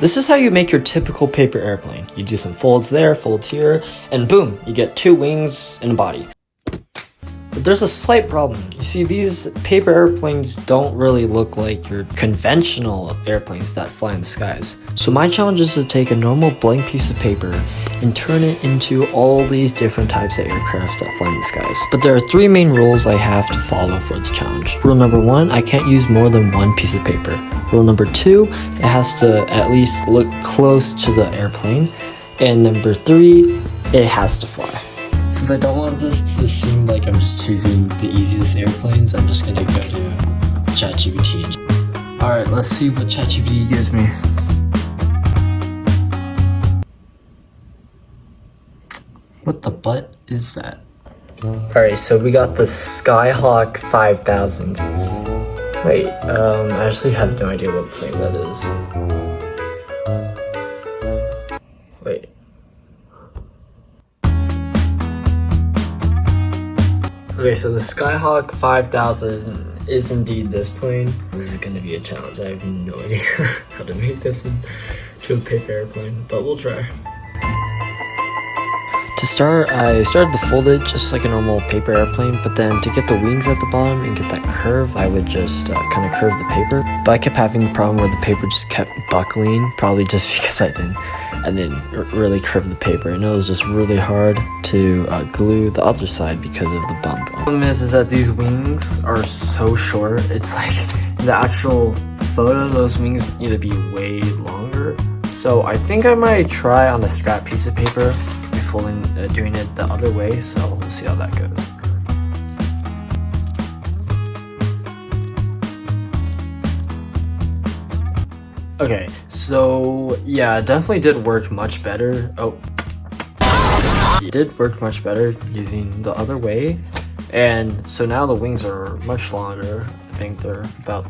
This is how you make your typical paper airplane. You do some folds there, fold here, and boom, you get 2 wings and a body. But there's a slight problem. You see, these paper airplanes don't really look like your conventional airplanes that fly in the skies. So my challenge is to take a normal blank piece of paper and turn it into all these different types of aircrafts that fly in the skies. But there are 3 main rules I have to follow for this challenge. Rule number 1, I can't use more than 1 piece of paper. Rule number 2, it has to at least look close to the airplane. And number 3, it has to fly. Since I don't want this to seem like I'm just choosing the easiest airplanes, I'm just gonna go to ChatGPT. Alright, let's see what ChatGPT gives me. What the butt is that? Alright, so we got the Skyhawk 5000. Wait, I actually have no idea what plane that is. Wait. Okay, so the Skyhawk 5000 is indeed this plane. This is gonna be a challenge. I have no idea how to make this into a paper airplane, but we'll try. To start, I started to fold it just like a normal paper airplane, but then to get the wings at the bottom and get that curve, I would just kind of curve the paper. But I kept having the problem where the paper just kept buckling, probably just because I didn't really curve the paper, and it was just really hard to glue the other side because of the bump. The problem is that these wings are so short. It's like the actual photo, those wings need to be way longer. So I think I might try on a scrap piece of paper doing it the other way, so we'll see how that goes. Okay, so yeah, it definitely did work much better. It did work much better using the other way, and so now the wings are much longer. I think they're about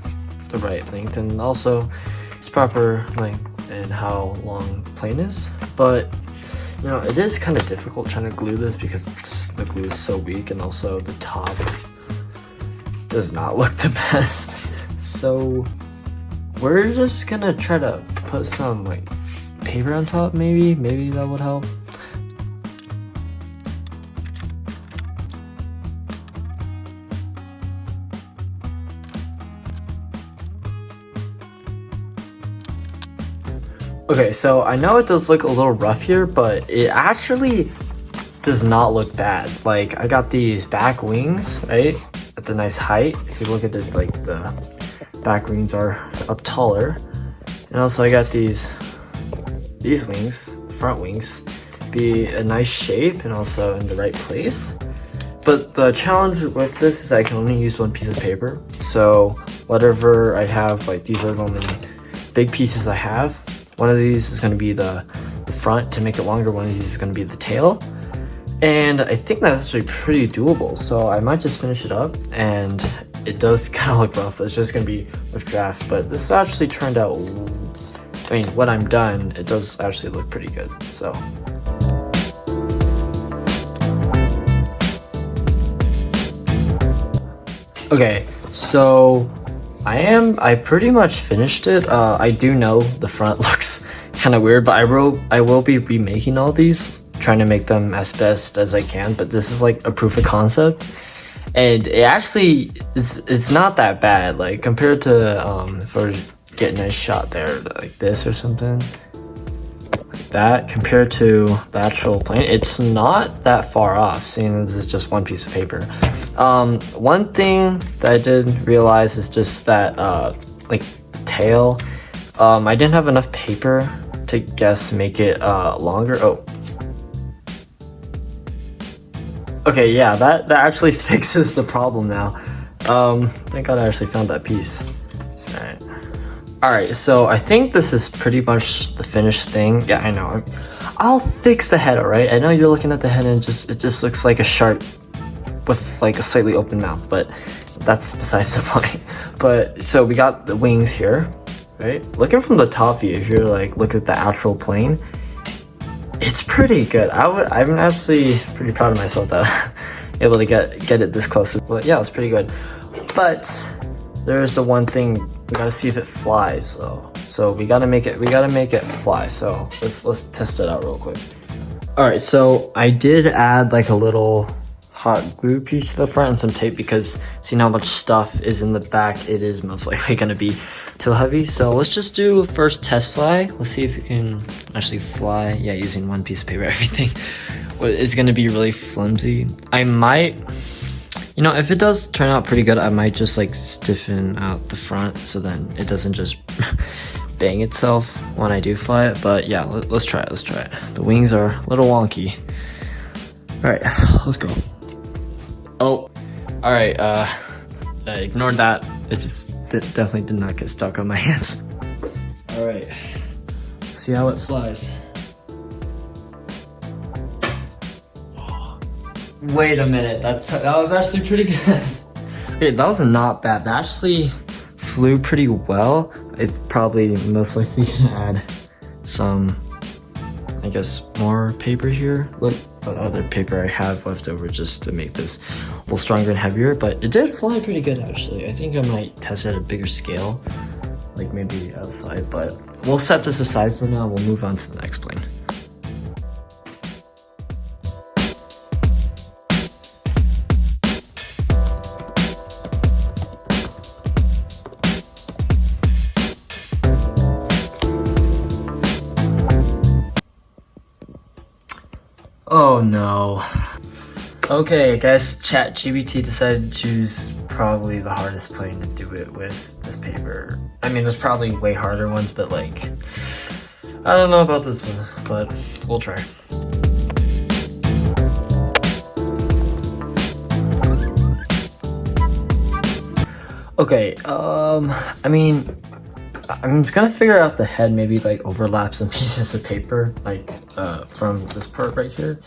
the right length, and also it's proper length and how long the plane is. But you know, it is kind of difficult trying to glue this because the glue is so weak, and also the top does not look the best. So we're just gonna try to put some like paper on top, maybe that would help. Okay, so I know it does look a little rough here, but it actually does not look bad. Like, I got these back wings, right, at the nice height. If you look at it, like the back wings are up taller, and also I got these wings, front wings, be a nice shape and also in the right place. But the challenge with this is I can only use 1 piece of paper. So whatever I have, like these are the only big pieces I have. One of these is going to be the front to make it longer. One of these is going to be the tail. And I think that's actually pretty doable. So I might just finish it up. And it does kind of look rough. It's just going to be with draft. But this actually turned out, I mean, when I'm done, it does actually look pretty good. So. Okay, so I pretty much finished it. I do know the front looks kind of weird, but I will be remaking all these, trying to make them as best as I can. But this is like a proof of concept, and it actually it's not that bad. Like compared to if I were to get a nice shot there, like this or something like that, compared to the actual plane, it's not that far off. Seeing this is just 1 piece of paper. One thing that I did realize is just that, like, tail, I didn't have enough paper to make it, longer. Oh. Okay, yeah, that actually fixes the problem now. Thank God I actually found that piece. Alright, so I think this is pretty much the finished thing. Yeah, I know. I'll fix the head, alright? I know you're looking at the head and it just looks like a shark with like a slightly open mouth, but that's besides the point. But so we got the wings here, right? Looking from the top view, if you're like look at the actual plane, it's pretty good. I'm actually pretty proud of myself that able to get it this close. But yeah, it was pretty good. But there's the one thing, we gotta see if it flies though. So we gotta make it fly. So let's test it out real quick. All right, so I did add like a little hot glue piece to the front and some tape because seeing how much stuff is in the back, it is most likely gonna be too heavy. So let's just do first test fly. Let's see if you can actually fly. Yeah, using one piece of paper, everything is gonna be really flimsy. I might, you know, if it does turn out pretty good, I might just like stiffen out the front so then it doesn't just bang itself when I do fly it. But yeah, let's try it, The wings are a little wonky. All right, let's go. Oh, all right, ignored that. It just definitely did not get stuck on my hands. All right, see how it flies. Wait a minute, that was actually pretty good. Okay, that was not bad. That actually flew pretty well. It's probably most likely gonna add some, I guess, more paper here. Look, what other paper I have left over just to make this a little stronger and heavier, but it did fly pretty good actually. I think I might test it at a bigger scale, like maybe outside, but we'll set this aside for now. We'll move on to the next plane. Oh no. Okay, I guess ChatGPT decided to choose probably the hardest plane to do it with this paper. I mean, there's probably way harder ones, but like, I don't know about this one, but we'll try. Okay, I mean, I'm gonna figure out the head maybe like overlap some pieces of paper like from this part right here,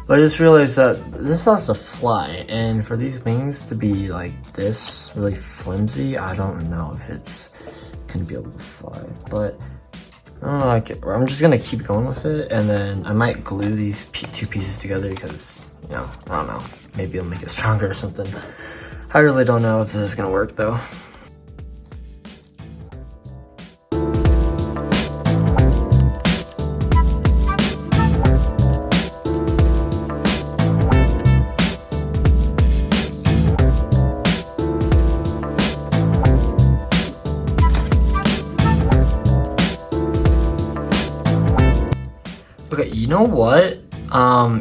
but I just realized that this has to fly, and for these wings to be like this really flimsy, I don't know if it's gonna be able to fly. But I don't know, I'm just gonna keep going with it, and then I might glue these two pieces together because, you know, I don't know, maybe it'll make it stronger or something. I really don't know if this is gonna work though. Okay, you know what?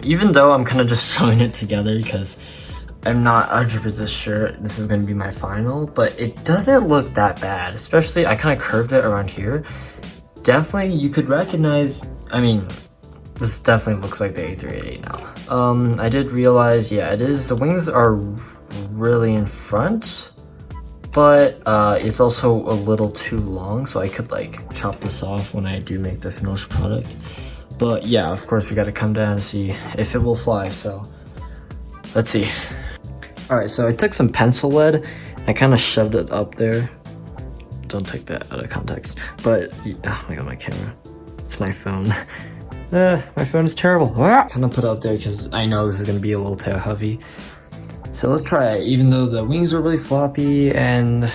Even though I'm kind of just throwing it together because I'm not 100% sure this is going to be my final, but it doesn't look that bad. Especially, I kind of curved it around here. Definitely, you could recognize, I mean, this definitely looks like the A380 now. I did realize, yeah, it is. The wings are really in front, but it's also a little too long, so I could like chop this off when I do make the finished product. But yeah, of course, we got to come down and see if it will fly, so let's see. All right, so I took some pencil lead, I kind of shoved it up there. Don't take that out of context, but oh my god, my camera, it's my phone. My phone is terrible. Kind of put it up there because I know this is gonna be a little too heavy. So let's try it, even though the wings are really floppy and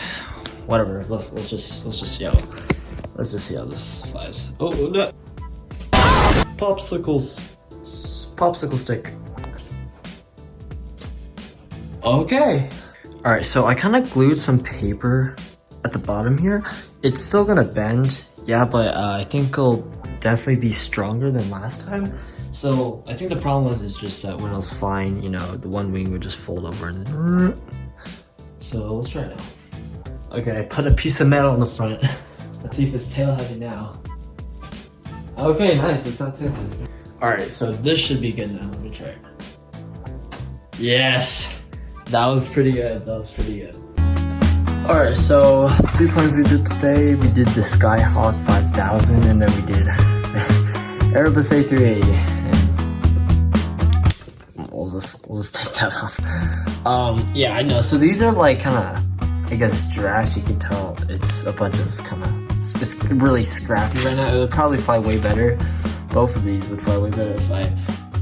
whatever. Let's just see how this flies. Oh no! Popsicle stick. Okay. All right, so I kind of glued some paper at the bottom here. It's still gonna bend, yeah, but I think it'll definitely be stronger than last time. So I think the problem was just that when I was flying, you know, the one wing would just fold over and then. So let's try it now. Okay, I put a piece of metal in the front. Let's see if it's tail heavy now. Okay, nice, it's not too heavy. All right, so this should be good now. Let me try it. Yes, that was pretty good. All right, so 2 planes we did today. We did the Skyhawk 5000, and then we did Airbus A380. And we'll just take that off. Yeah, I know. So these are like kind of, I guess, drafts. You can tell it's a bunch of kind of. It's really scrappy right now. It would probably fly way better. Both of these would fly way better if I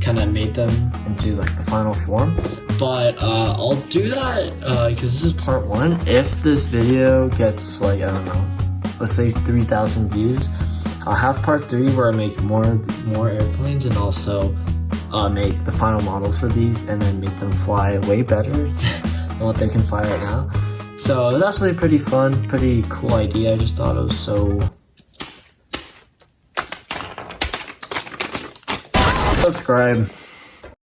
kind of made them into like the final form. But I'll do that because this is part 1. If this video gets like, I don't know, let's say 3,000 views, I'll have part 3 where I make more airplanes and also make the final models for these and then make them fly way better than what they can fly right now. So it was actually pretty fun, pretty cool idea. I just thought it was so... Subscribe.